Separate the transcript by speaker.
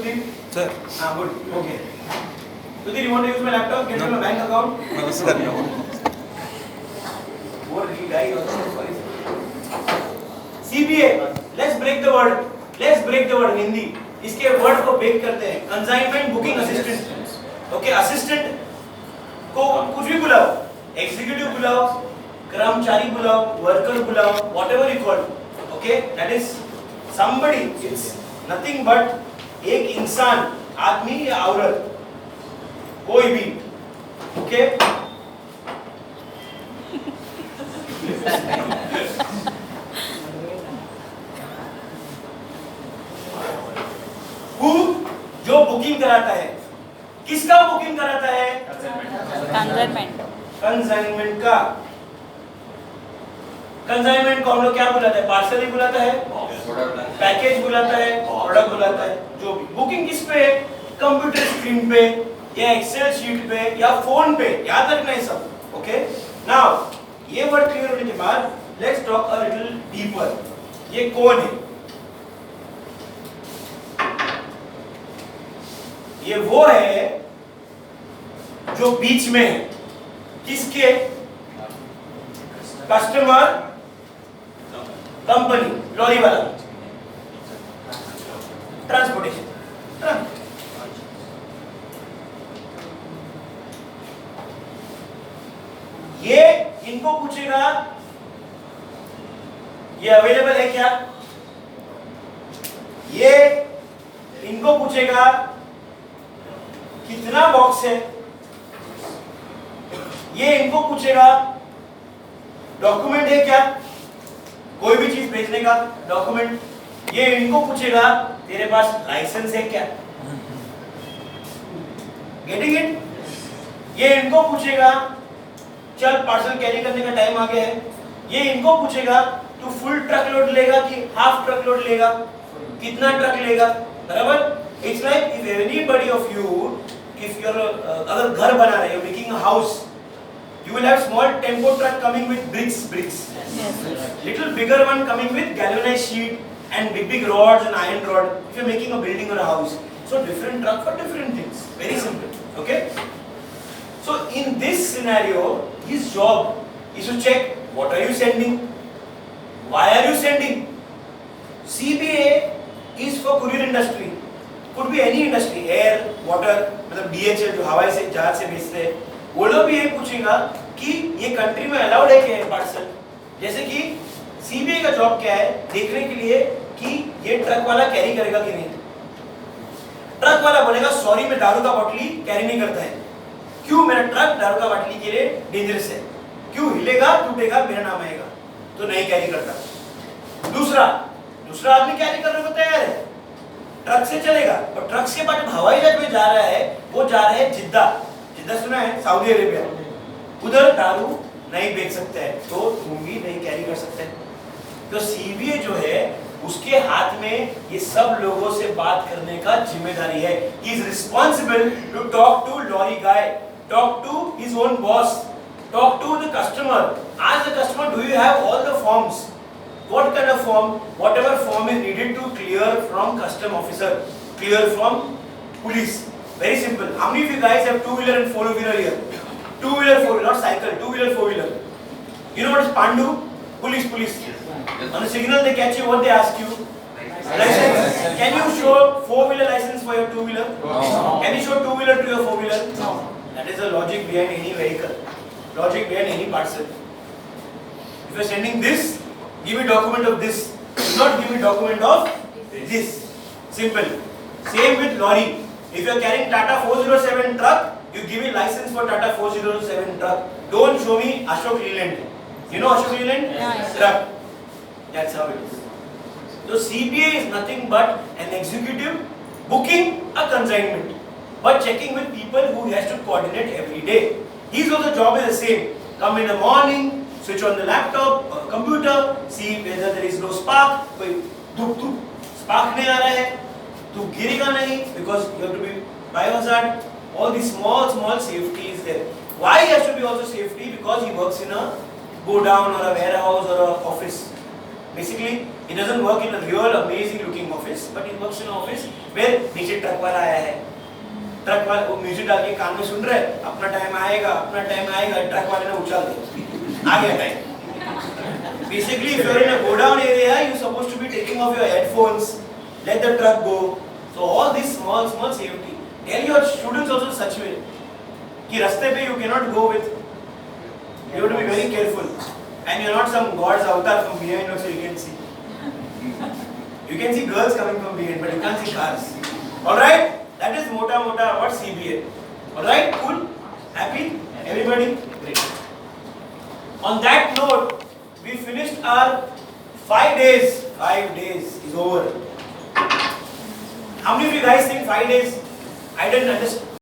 Speaker 1: Sudeep?
Speaker 2: Sir.
Speaker 1: Good. Okay. Sudeep, you want to use my laptop? Get me my bank account?
Speaker 2: No, sir. No.
Speaker 1: Poor guy. Sorry. CBA. Let's break the word. Let's break the word Hindi. इसके word को break करते हैं. Consignment booking assistant. Okay, assistant को कुछ भी बुलाओ. Executive बुलाओ, कर्मचारी बुलाओ, worker बुलाओ, whatever you call. Okay, that is somebody. It's nothing but एक इंसान, आदमी या औरत, कोई भी. Okay. Who जो बुकिंग कराता है, किसका बुकिंग कराता है? कंसाइनमेंट का. कंसाइनमेंट को हम लोग क्या बुलाते हैं? पार्सल ही बुलाता है, पैकेज बुलाता है, प्रोडक्ट बुलाता है, जो भी. बुकिंग किस पे? कंप्यूटर स्क्रीन पे या एक्सेल शीट पे या फोन पे. याद रखना है सब. ओके. नाउ ये वर्ड क्लियर होने के बाद let's talk a little deeper. ये कौन है? ये वो है जो बीच में है. किसके? कस्टमर, कंपनी, लॉरी वाला, ट्रांसपोर्टेशन. ये इनको पूछेगा ये अवेलेबल है क्या? ये इनको पूछेगा कितना बॉक्स है? ये इनको पूछेगा डॉक्यूमेंट है क्या? कोई भी चीज भेजने का डॉक्यूमेंट. ये इनको पूछेगा तेरे पास लाइसेंस है क्या? Getting it? ये इनको पूछेगा चल पार्सल कैरी करने का टाइम आ गया है. ये इनको पूछेगा तू फुल ट्रक लोड लेगा कि हाफ ट्रक लोड लेगा? कितना ट्रक लेगा? बराबर. It's like if anybody of you, if you अगर घर बना रहे हो, making a house, you will have small tempo truck coming with bricks. Yes. Little bigger one coming with galvanized sheet and big rods and iron rod. If you are making a building or a house, so different truck for different things. Very simple. Okay. So in this scenario, his job is to check what are you sending, why are you sending. CBA is for courier industry. Could be any industry, air, water, मतलब DHL जो हवाई से जहाज से भेजते हैं. वो लोग भी ये पूछेगा कि ये कंट्री में अलाउड है क्या है पार्सल. जैसे कि सीबीआई का जॉब क्या है? देखने के लिए कि ये ट्रक वाला कैरी करेगा कि नहीं. ट्रक वाला बोलेगा सॉरी मैं दारू का बोतली कैरी नहीं करता है. क्यों? मेरा ट्रक दारू का बोतली के लिए डेंजरस है. क्यों? हिलेगा, टूटेगा, मेरा नाम आएगा, तो नहीं कैरी करता. दूसरा आदमी कैरी करने को तैयार है, ट्रक से चलेगा. और ट्रक के बाद हवाई जहाज में जा रहा है, वो जा रहा है जिद्दा सुना है, सऊदी अरेबिया. उधर दारू नहीं बेच सकते हैं, तो तुम भी नहीं कैरी कर सकते. तो सीबीए जो है उसके हाथ में ये सब लोगों से बात करने का जिम्मेदारी है. He is responsible to talk to lorry guy, talk to his own boss, talk to the customer. Ask the customer, do you have all the forms? What kind of form? Whatever form is needed to clear from custom officer, clear from police. Very simple. How many of you guys have two-wheeler and four-wheeler here? Two-wheeler, four-wheeler, not cycle. Two-wheeler, four-wheeler. You know what is Pandu? Police. On the signal they catch you. What they ask you? License. Can you show four-wheeler license for your two-wheeler?
Speaker 2: No.
Speaker 1: Can you show two-wheeler to your four-wheeler? No. That is the logic behind any vehicle. Logic behind any parcel. If you are sending this, give me document of this. Do not give me document of this. Simple. Same with lorry. If you are carrying Tata 407 truck, you give me license for Tata 407 truck. Don't show me Ashok Leyland. You know Ashok Leyland?
Speaker 3: Yeah.
Speaker 1: Truck. That's how it is. So CBA is nothing but an executive booking a consignment, but checking with people who has to coordinate every day. His also job is the same. Come in the morning, switch on the laptop or computer, see whether there is no spark. कोई धूप spark नहीं आ रहा है, तू गिरेगा नहीं, because you have to be biohazard. All these small safety is there. Why has to be also safety? Because he works in a go down or a warehouse or a office. Basically, it doesn't work in a real amazing looking office, but it works in an office where नीचे truck वाला आया है, truck वाला वो music डाल के कान में सुन रहा है, अपना टाइम आएगा, ट्रक वाले ने उछाल दिया, आ गया time. Basically, if you're in a go down area, you're supposed to be taking off your headphones, let the truck go. So all this small safety. Tell your students also such way कि रास्ते पे you cannot go with. You have to be very careful. And you're not some God's avatar from behind also you can see. You can see girls coming from behind, but you can't see cars. Alright? That is mota about CBA. Alright? Cool? Happy? Everybody? Great. On that note, we finished our 5 days. 5 days is over. How many of you guys think 5 days? I didn't understand.